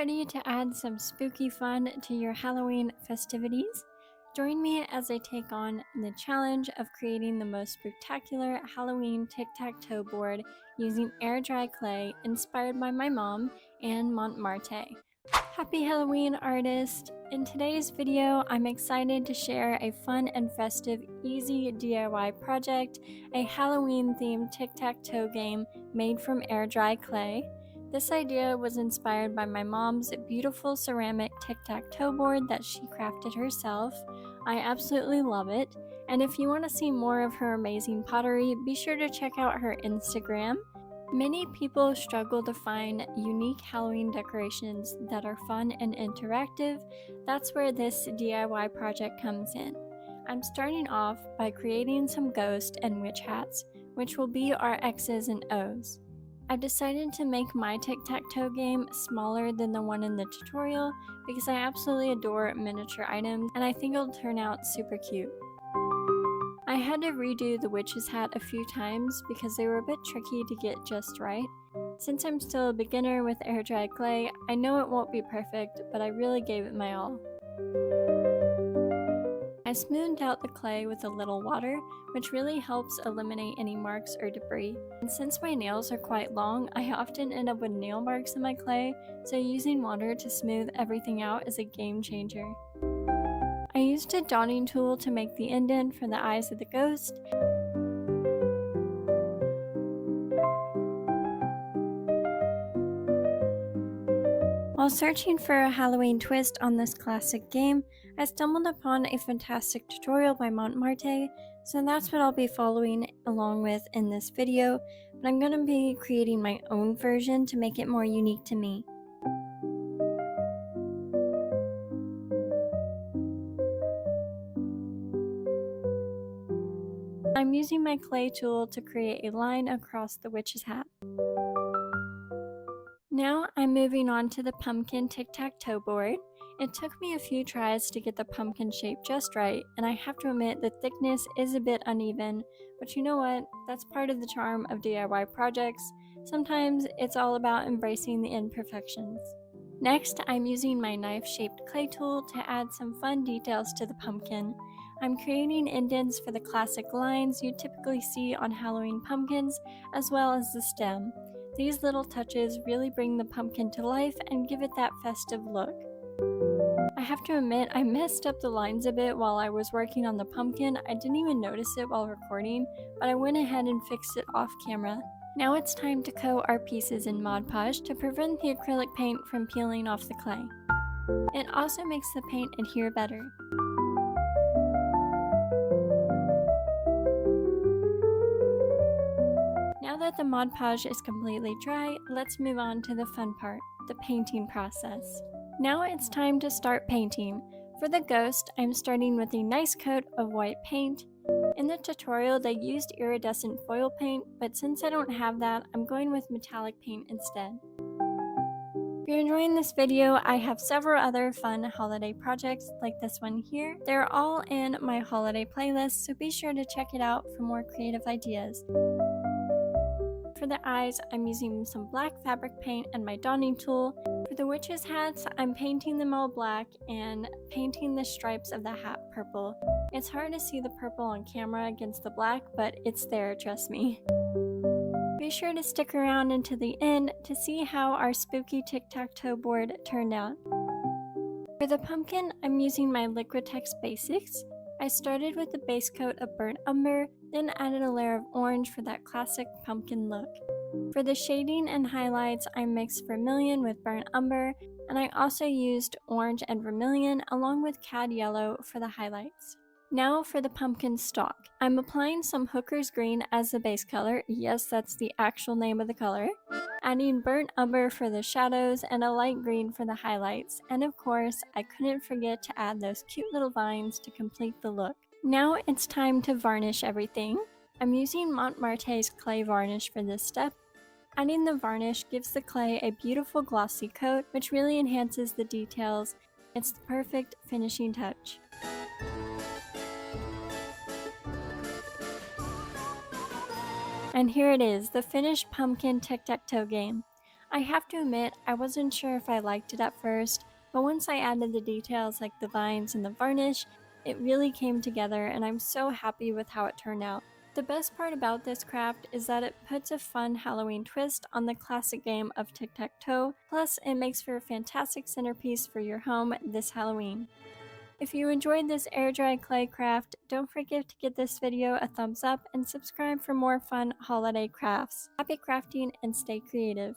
ready to add some spooky fun to your Halloween festivities? Join me as I take on the challenge of creating the most spectacular Halloween tic-tac-toe board using air dry clay inspired by my mom and Montmartre. Happy Halloween, artist! In today's video, I'm excited to share a fun and festive, easy DIY project, a Halloween-themed tic-tac-toe game made from air dry clay. This idea was inspired by my mom's beautiful ceramic tic-tac-toe board that she crafted herself. I absolutely love it, and if you want to see more of her amazing pottery, be sure to check out her Instagram. Many people struggle to find unique Halloween decorations that are fun and interactive. That's where this DIY project comes in. I'm starting off by creating some ghost and witch hats, which will be our X's and O's. I've decided to make my tic-tac-toe game smaller than the one in the tutorial because I absolutely adore miniature items and I think it'll turn out super cute. I had to redo the witch's hat a few times because they were a bit tricky to get just right. Since I'm still a beginner with air dry clay, I know it won't be perfect, but I really gave it my all. I smoothed out the clay with a little water, which really helps eliminate any marks or debris. And since my nails are quite long, I often end up with nail marks in my clay, so using water to smooth everything out is a game changer. I used a dotting tool to make the indent for the eyes of the ghost. While searching for a Halloween twist on this classic game, I stumbled upon a fantastic tutorial by Montmartre, so that's what I'll be following along with in this video, but I'm going to be creating my own version to make it more unique to me. I'm using my clay tool to create a line across the witch's hat. Now I'm moving on to the pumpkin tic-tac-toe board. It took me a few tries to get the pumpkin shape just right, and I have to admit the thickness is a bit uneven, but you know what? That's part of the charm of DIY projects. Sometimes it's all about embracing the imperfections. Next, I'm using my knife-shaped clay tool to add some fun details to the pumpkin. I'm creating indents for the classic lines you typically see on Halloween pumpkins, as well as the stem. These little touches really bring the pumpkin to life and give it that festive look. I have to admit, I messed up the lines a bit while I was working on the pumpkin. I didn't even notice it while recording, but I went ahead and fixed it off camera. Now it's time to coat our pieces in Mod Podge to prevent the acrylic paint from peeling off the clay. It also makes the paint adhere better. Now that the Mod Podge is completely dry, let's move on to the fun part, the painting process. Now it's time to start painting. For the ghost, I'm starting with a nice coat of white paint. In the tutorial, they used iridescent foil paint, but since I don't have that, I'm going with metallic paint instead. If you're enjoying this video, I have several other fun holiday projects like this one here. They're all in my holiday playlist, so be sure to check it out for more creative ideas. For the eyes, I'm using some black fabric paint and my dotting tool. For the witch's hats, I'm painting them all black and painting the stripes of the hat purple. It's hard to see the purple on camera against the black, but it's there, trust me. Be sure to stick around until the end to see how our spooky tic-tac-toe board turned out. For the pumpkin, I'm using my Liquitex Basics. I started with the base coat of burnt umber, then added a layer of orange for that classic pumpkin look. For the shading and highlights, I mixed vermilion with burnt umber, and I also used orange and vermilion along with cad yellow for the highlights. Now for the pumpkin stalk. I'm applying some Hooker's Green as the base color, yes, that's the actual name of the color, adding burnt umber for the shadows and a light green for the highlights, and of course, I couldn't forget to add those cute little vines to complete the look. Now it's time to varnish everything. I'm using Montmartre's clay varnish for this step. Adding the varnish gives the clay a beautiful glossy coat, which really enhances the details. It's the perfect finishing touch. And here it is, the finished pumpkin tic-tac-toe game. I have to admit, I wasn't sure if I liked it at first, but once I added the details like the vines and the varnish, it really came together and I'm so happy with how it turned out. The best part about this craft is that it puts a fun Halloween twist on the classic game of tic-tac-toe, plus it makes for a fantastic centerpiece for your home this Halloween. If you enjoyed this air dry clay craft, don't forget to give this video a thumbs up and subscribe for more fun holiday crafts. Happy crafting and stay creative!